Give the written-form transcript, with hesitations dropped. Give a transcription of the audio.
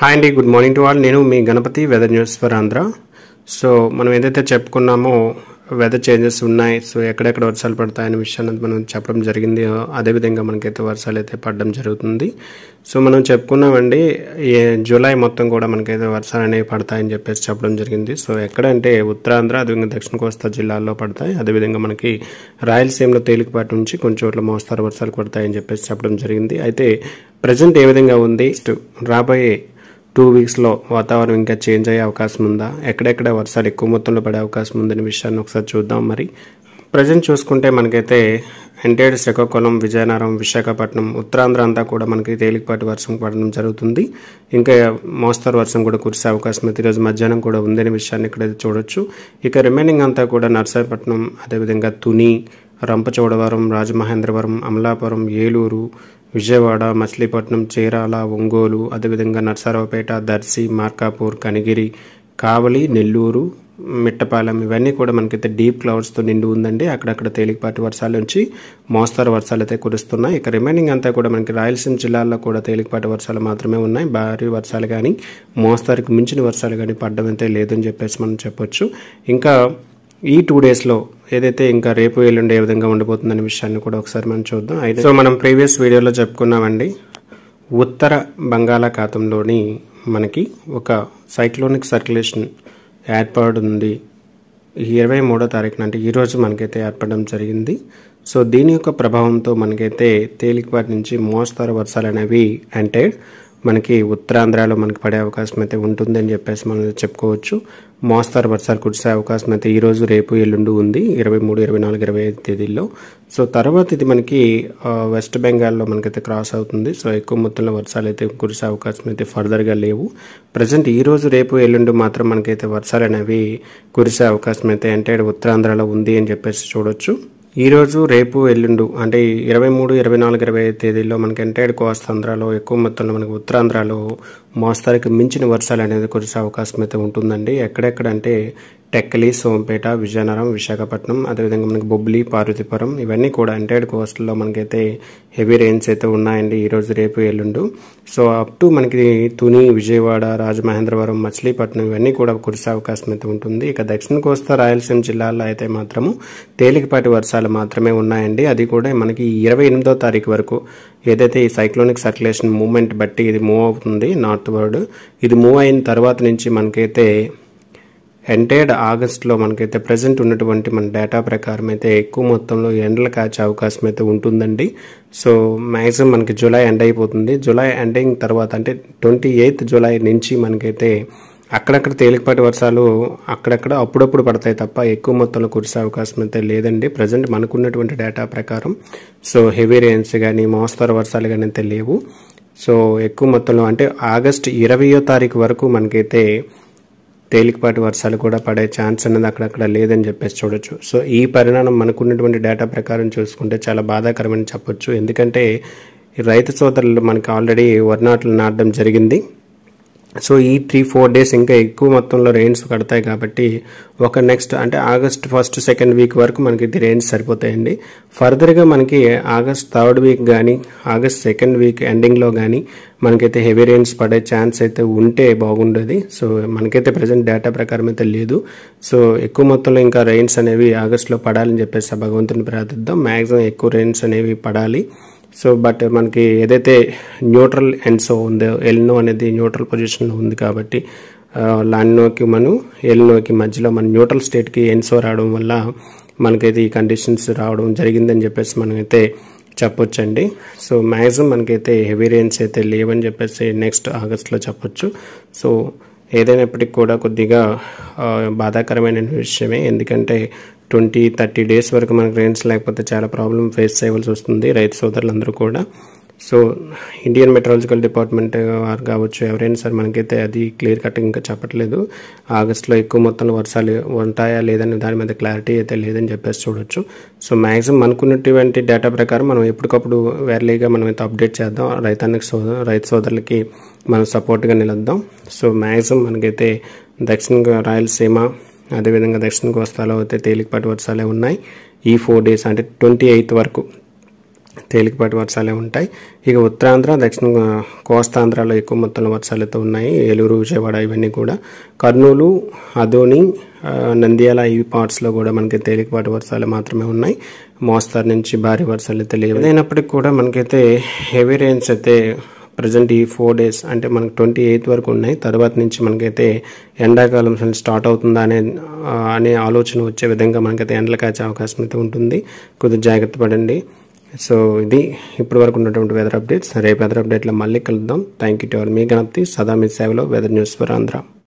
Hi అండి, good morning to all. నేను మీ Ganapathi, weather news for Andhra. So మనం ఏదైతే చెప్పుకున్నామో వెదర్ చేంజెస్ ఉన్నాయి, సో ఎక్కడెక్కడ వర్షాలు పడతాయనే విషయాన్ని మనం చెప్పడం జరిగింది. అదేవిధంగా మనకైతే వర్షాలు అయితే పడడం జరుగుతుంది. సో మనం చెప్పుకున్నామండి, జూలై మొత్తం కూడా మనకైతే వర్షాలు అనేవి పడతాయని చెప్పేసి చెప్పడం జరిగింది. సో ఎక్కడంటే ఉత్తరాంధ్ర, అదేవిధంగా దక్షిణ కోస్తా జిల్లాల్లో పడతాయి. అదేవిధంగా మనకి రాయలసీమలో తేలికపాటి నుంచి కొంచెం చోట్ల మోస్తారు వర్షాలు పడతాయని చెప్పేసి చెప్పడం జరిగింది. అయితే ప్రజెంట్ ఏ విధంగా ఉంది, రాబోయే 2 వీక్స్లో వాతావరణం ఇంకా చేంజ్ అయ్యే అవకాశం ఉందా, ఎక్కడెక్కడ వర్షాలు ఎక్కువ మొత్తంలో పడే అవకాశం ఉందనే విషయాన్ని ఒకసారి చూద్దాం. మరి ప్రజెంట్ చూసుకుంటే మనకైతే ఎంటైర్ శ్రీకాకుళం, విజయనగరం, విశాఖపట్నం, ఉత్తరాంధ్ర అంతా కూడా మనకి తేలికపాటి వర్షం పడడం జరుగుతుంది. ఇంకా మోస్తరు వర్షం కూడా కురిసే అవకాశం అయితే ఈరోజు మధ్యాహ్నం కూడా ఉందనే విషయాన్ని ఇక్కడైతే చూడొచ్చు. ఇక రిమైనింగ్ అంతా కూడా నర్సాపట్నం, అదేవిధంగా తుని, రంపచోడవరం, రాజమహేంద్రవరం, అమలాపురం, ఏలూరు, విజయవాడ, మచిలీపట్నం, చీరాల, ఒంగోలు, అదేవిధంగా నర్సారావుపేట, దర్శి, మార్కాపూర్, కనిగిరి, కావలి, నెల్లూరు, మిట్టపాలెం ఇవన్నీ కూడా మనకైతే డీప్ క్లౌడ్స్తో నిండి ఉందండి. అక్కడక్కడ తేలికపాటి వర్షాల నుంచి మోస్తరు వర్షాలు అయితే కురుస్తున్నాయి. ఇక రిమైనింగ్ అంతా కూడా మనకి రాయలసీమ జిల్లాల్లో కూడా తేలికపాటి వర్షాలు మాత్రమే ఉన్నాయి. భారీ వర్షాలు కానీ మోస్తరుకి మించిన వర్షాలు కానీ పడడం అయితే లేదని చెప్పేసి మనం చెప్పొచ్చు. ఇంకా ఈ 2 డేస్లో ఏదైతే ఇంకా రేపు ఎల్లుండి ఏ విధంగా ఉండిపోతుందనే విషయాన్ని కూడా ఒకసారి మనం చూద్దాం. అయితే సో మనం ప్రీవియస్ వీడియోలో చెప్పుకున్నామండి, ఉత్తర బంగాళాఖాతంలోని మనకి ఒక సైక్లోనిక్ సర్క్యులేషన్ ఏర్పడుతుంది. 23వ తారీఖున అంటే ఈరోజు మనకైతే ఏర్పడడం జరిగింది. సో దీని యొక్క ప్రభావంతో మనకైతే తేలికపాటి నుంచి మోస్తరు వర్షాలు అనేవి అంటే మనకి ఉత్తరాంధ్రలో మనకి పడే అవకాశం అయితే ఉంటుందని చెప్పేసి మనం చెప్పుకోవచ్చు. మోస్తరు వర్షాలు కురిసే అవకాశం అయితే ఈరోజు, రేపు, ఎల్లుండి ఉంది 23, 24, 25 తేదీల్లో. సో తర్వాత ఇది మనకి వెస్ట్ బెంగాల్లో మనకైతే క్రాస్ అవుతుంది. సో ఎక్కువ మొత్తంలో వర్షాలు అయితే కురిసే అవకాశం అయితే ఫర్దర్గా లేవు. ప్రజెంట్ ఈరోజు, రేపు, ఎల్లుండి మాత్రం మనకైతే వర్షాలు అనేవి కురిసే అవకాశం అయితే అంటే ఉత్తరాంధ్రలో ఉంది అని చెప్పేసి చూడొచ్చు. ఈరోజు, రేపు, ఎల్లుండు అంటే 23, 24, 25 తేదీల్లో మనకి ఎంటైర్ కోస్తాంధ్రలో ఎక్కువ మొత్తంలో మనకి ఉత్తరాంధ్రలో మోస్తరుకి మించిన వర్షాలు అనేది కురిసే అవకాశం అయితే ఉంటుందండి. ఎక్కడెక్కడంటే టెక్కలి, సోంపేట, విజయనగరం, విశాఖపట్నం, అదేవిధంగా మనకి బొబ్బిలి, పార్వతీపురం ఇవన్నీ కూడా ఎంటైర్ కోస్టల్లో మనకైతే హెవీ రెయిన్స్ అయితే ఉన్నాయండి ఈరోజు, రేపు, ఎల్లుండు. సో అప్ టు మనకి తుని, విజయవాడ, రాజమహేంద్రవరం, మచిలీపట్నం ఇవన్నీ కూడా కురిసే అవకాశం అయితే ఉంటుంది. ఇక దక్షిణ కోస్తా, రాయలసీమ జిల్లాల్లో అయితే మాత్రము తేలికపాటి వర్షాలు మాత్రమే ఉన్నాయండి. అది కూడా మనకి 28వ తారీఖు వరకు ఏదైతే ఈ సైక్లోనిక్ సర్క్యులేషన్ మూవ్మెంట్ బట్టి ఇది మూవ్ అవుతుంది నార్త్ వర్డ్. ఇది మూవ్ అయిన తర్వాత నుంచి మనకైతే ఎంటైర్డ్ ఆగస్ట్లో మనకైతే ప్రజెంట్ ఉన్నటువంటి మన డేటా ప్రకారం అయితే ఎక్కువ మొత్తంలో ఎండలు కాచే అవకాశం అయితే ఉంటుందండి. సో మ్యాక్సిమం మనకి జూలై ఎండ్ అయిపోతుంది. జూలై ఎండింగ్ తర్వాత అంటే 28th జూలై నుంచి మనకైతే అక్కడక్కడ తేలికపాటి వర్షాలు అక్కడక్కడ అప్పుడప్పుడు పడతాయి తప్ప ఎక్కువ మొత్తంలో కురిసే అవకాశం అయితే లేదండి ప్రజెంట్ మనకున్నటువంటి డేటా ప్రకారం. సో హెవీ రెయిన్స్ కానీ మోస్తరు వర్షాలు కానీ అయితే లేవు. సో ఎక్కువ మొత్తంలో అంటే ఆగస్ట్ 20వ తారీఖు వరకు మనకైతే తేలికపాటి వర్షాలు కూడా పడే ఛాన్స్ అనేది అక్కడక్కడ లేదని చెప్పేసి చూడొచ్చు. సో ఈ పరిణామం మనకున్నటువంటి డేటా ప్రకారం చూసుకుంటే చాలా బాధాకరమని చెప్పొచ్చు. ఎందుకంటే రైతు సోదరులు మనకి ఆల్రెడీ వరి నాట్లు నాటడం జరిగింది. సో ఈ 3-4 డేస్ ఇంకా ఎక్కువ మొత్తంలో రెయిన్స్ పడతాయి కాబట్టి ఒక నెక్స్ట్ అంటే ఆగస్ట్ 1st, 2nd వీక్ వరకు మనకి ఇది రెయిన్స్ సరిపోతాయండి. ఫర్దర్గా మనకి ఆగస్ట్ 3rd వీక్ కానీ ఆగస్ట్ 2nd వీక్ ఎండింగ్లో కానీ మనకైతే హెవీ రెయిన్స్ పడే ఛాన్స్ అయితే ఉంటే బాగుండేది. సో మనకైతే ప్రజెంట్ డేటా ప్రకారం అయితే లేదు. సో ఎక్కువ మొత్తంలో ఇంకా రెయిన్స్ అనేవి ఆగస్టులో పడాలని చెప్పేసి భగవంతుని ప్రార్థిద్దాం. మ్యాక్సిమం ఎక్కువ రెయిన్స్ అనేవి పడాలి. సో బట్ మనకి ఏదైతే న్యూట్రల్ ఎన్సో ఉందో, ఎల్నో అనేది న్యూట్రల్ పొజిషన్లో ఉంది కాబట్టి లానినోకి ఎల్నోకి మధ్యలో మన న్యూట్రల్ స్టేట్కి ఎన్సో రావడం వల్ల మనకైతే ఈ కండిషన్స్ రావడం జరిగిందని చెప్పేసి మనమైతే చెప్పొచ్చండి. సో మ్యాక్సిమం మనకైతే హెవీ రెయిన్స్ అయితే లేవని చెప్పేసి నెక్స్ట్ ఆగస్ట్లో చెప్పొచ్చు. సో ఏదైనప్పటికీ కూడా కొద్దిగా బాధాకరమైన విషయమే. ఎందుకంటే 20-30 డేస్ వరకు మనకు రెయిన్స్ లేకపోతే చాలా ప్రాబ్లం ఫేస్ చేయవలసి వస్తుంది రైతు సోదరులందరూ కూడా. సో ఇండియన్ మెట్రాలజికల్ డిపార్ట్మెంట్ వారు కావచ్చు, ఎవరైనా సరే మనకైతే అది క్లియర్ కట్ ఇంకా చెప్పట్లేదు ఆగస్టులో ఎక్కువ మొత్తంలో వర్షాలు ఉంటాయా లేదని దాని మీద క్లారిటీ అయితే లేదని చెప్పేసి చూడొచ్చు. సో మ్యాక్సిమం మనకున్నటువంటి డేటా ప్రకారం మనం ఎప్పటికప్పుడు వేర్లీగా మనం అయితే అప్డేట్ చేద్దాం. రైతు సోదరులకి మనం సపోర్ట్గా నిలద్దాం. సో మ్యాక్సిమం మనకైతే దక్షిణ రాయలసీమ, అదేవిధంగా దక్షిణ కోస్తాలో అయితే తేలికపాటి వర్షాలే ఉన్నాయి ఈ 4 డేస్ అంటే 28th వరకు. తేలికపాటి వర్షాలే ఉంటాయి. ఇక ఉత్తరాంధ్ర, దక్షిణ కోస్తాంధ్రలో ఎక్కువ మొత్తంలో వర్షాలతో ఉన్నాయి. ఏలూరు, విజయవాడ ఇవన్నీ కూడా. కర్నూలు, అదోని, నంద్యాల ఈ పార్ట్స్లో కూడా మనకి తేలికపాటి వర్షాలు మాత్రమే ఉన్నాయి. మోస్తారు నుంచి భారీ వర్షాలు అయితే లేవు. అయినప్పటికీ కూడా మనకైతే హెవీ రెయిన్స్ అయితే ప్రజెంట్ ఈ 4 days అంటే మనకి 28 వరకు ఉన్నాయి. తర్వాత నుంచి మనకైతే ఎండాకాలం స్టార్ట్ అవుతుందా అనే ఆలోచన వచ్చే విధంగా మనకైతే ఎండలు కాచే అవకాశం అయితే ఉంటుంది. కొద్దిగా జాగ్రత్త పడండి. సో ఇది ఇప్పటి వరకు ఉన్నటువంటి వెదర్ అప్డేట్స్. రేపు వెదర్ అప్డేట్లో మళ్ళీ కలుద్దాం. Thank you to all. మీ గణపతి, సదా మీ సేవలో, వెదర్ న్యూస్ ఫర్ ఆంధ్ర.